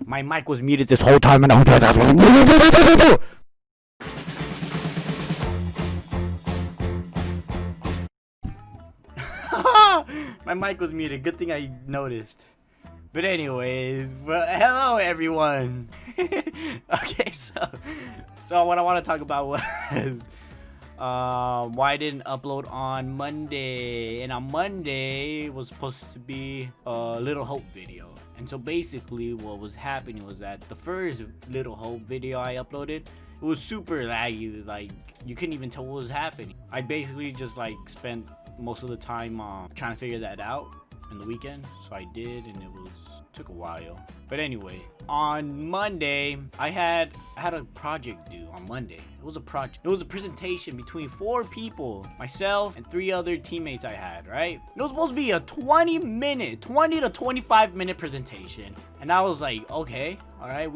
My mic was muted this whole time and I was my mic was muted. Good thing I noticed. But anyways, well, hello everyone. Okay, so what I want to talk about was why I didn't upload on Monday. And on Monday was supposed to be a Little Hope video. And so basically what was happening was that the first Little Hope video I uploaded, it was super laggy. Like, you couldn't even tell what was happening. I basically just like spent most of the time trying to figure that out in the weekend. So I did, and it took a while. But anyway, on Monday I had a project due on Monday. It was a project. It was a presentation between 4 people, myself and 3 other teammates I had, right? It was supposed to be a 20 to 25 minute presentation. And I was like, okay, all right,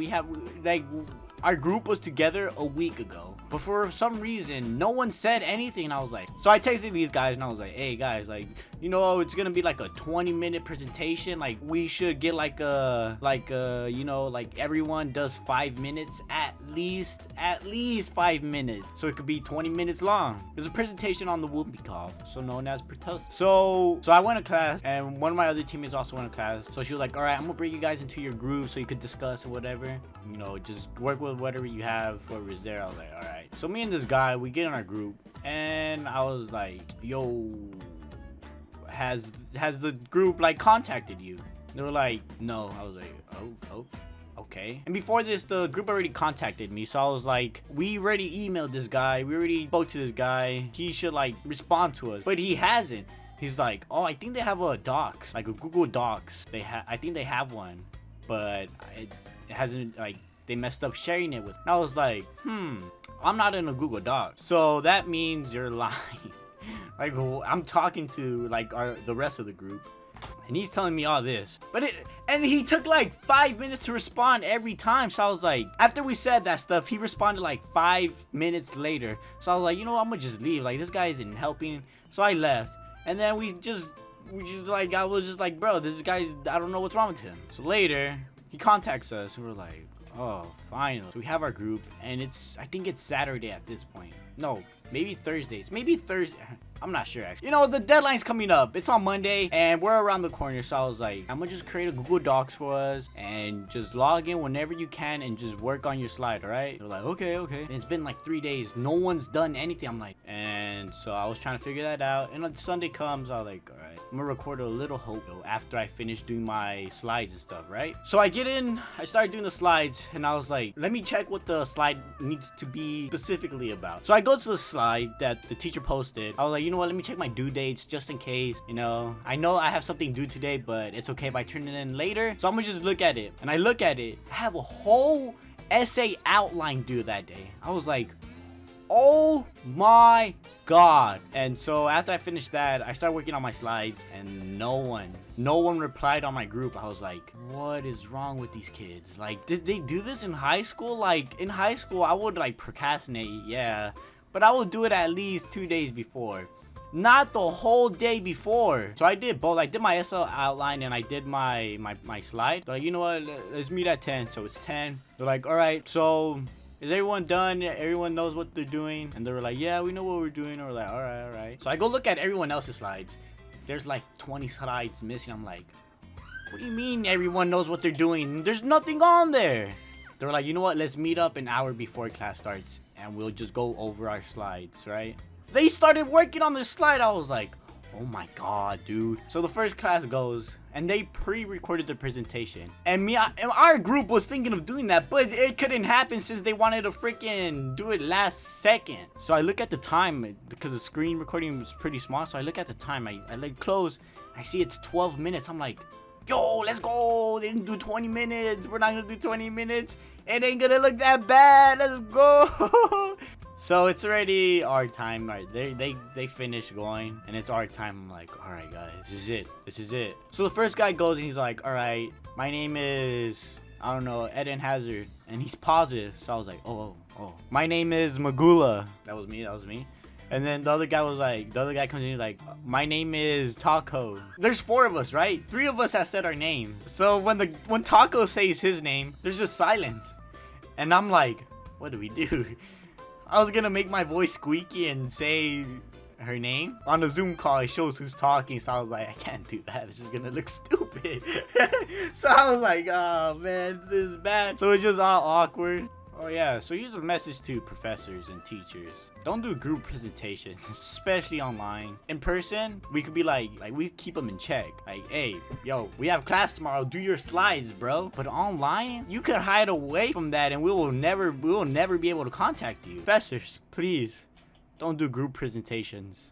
our group was together a week ago, but for some reason no one said anything. And I was like, so I texted these guys and I was like, hey guys, like, you know, it's gonna be like a 20-minute presentation. Like, we should get like you know, like everyone does 5 minutes at least 5 minutes, so it could be 20 minutes long. There's a presentation on the whoopee cough, so known as pertussis. So I went to class, and one of my other teammates also went to class. So she was like, all right, I'm gonna bring you guys into your group so you could discuss or whatever, you know, just work with whatever you have, whoever's there. I was like, all right. So me and this guy, we get in our group, and I was like, yo, has the group like contacted you? They were like, no. I was like, oh, okay. And before this, the group already contacted me, so I was like, we already emailed this guy, we already spoke to this guy, he should like respond to us, but he hasn't. He's like, oh, I think they have a docs, like a Google Docs. I think they have one, but it hasn't, like, they messed up sharing it with. And I was like, I'm not in a Google Doc, so that means you're lying. Like, I'm talking to like the rest of the group, and he's telling me all this, and he took like 5 minutes to respond every time. So I was like, after we said that stuff, he responded like 5 minutes later. So I was like, you know what, I'm gonna just leave. Like, this guy isn't helping. So I left, and then we just like, I was just like, bro, this guy, I don't know what's wrong with him. So later he contacts us, and we're like, oh, finally. So we have our group, and I think it's Saturday at this point. No, maybe Thursdays. Maybe Thursday. I'm not sure, actually. You know, the deadline's coming up. It's on Monday, and we're around the corner. So I was like, I'm gonna just create a Google Docs for us, and just log in whenever you can, and just work on your slide, all right? They're like, okay. And it's been like 3 days. No one's done anything. I'm like, and so I was trying to figure that out. And when Sunday comes, I was like, all right, I'm gonna record a Little Hope after I finish doing my slides and stuff, right? So I get in, I started doing the slides, and I was like, let me check what the slide needs to be specifically about. So I go to the slide that the teacher posted. I was like, you know what, let me check my due dates just in case. You know I have something due today, but it's okay if I turn it in later. So I'm gonna just look at it, and I look at it. I have a whole essay outline due that day. I was like, oh my god. And so after I finished that, I started working on my slides, and no one replied on my group. I was like, what is wrong with these kids? Like, did they do this in high school? Like, in high school I would like procrastinate, yeah, but I would do it at least 2 days before, not the whole day before. So I did both. I did my SL outline, and I did my slide. Like, you know what, let's meet at 10. So it's 10. They're like, all right, so is everyone done? Everyone knows what they're doing? And they were like, yeah, we know what we're doing. And we're like, all right. So I go look at everyone else's slides. There's like 20 slides missing. I'm like, what do you mean everyone knows what they're doing? There's nothing on there. They were like, you know what, let's meet up an hour before class starts, and we'll just go over our slides, right? They started working on the slide. I was like, oh my god, dude. So the first class goes, and they pre-recorded the presentation, and our group was thinking of doing that, but it couldn't happen since they wanted to freaking do it last second. So I look at the time, because the screen recording was pretty small. So I look at the time, I like close, I see it's 12 minutes. I'm like, yo, let's go. They didn't do 20 minutes. We're not gonna do 20 minutes. It ain't gonna look that bad. Let's go. So it's already our time, right? They finished going, and it's our time. I'm like, all right, guys, this is it. So the first guy goes, and he's like, all right, my name is, I don't know, Eden Hazard, and he's positive. So I was like, oh, my name is Magula. That was me. And then the other guy comes in like, my name is Taco. There's 4 of us, right? 3 of us have said our names. So when Taco says his name, there's just silence. And I'm like, what do we do? I was gonna make my voice squeaky and say her name. On a Zoom call, it shows who's talking, so I was like, I can't do that. It's just gonna look stupid. So I was like, oh man, this is bad. So it's just all awkward. Oh yeah, so here's a message to professors and teachers. Don't do group presentations, especially online. In person, we could be like we keep them in check. Like, hey, yo, we have class tomorrow, do your slides, bro. But online, you could hide away from that and we will never be able to contact you. Professors, please, don't do group presentations.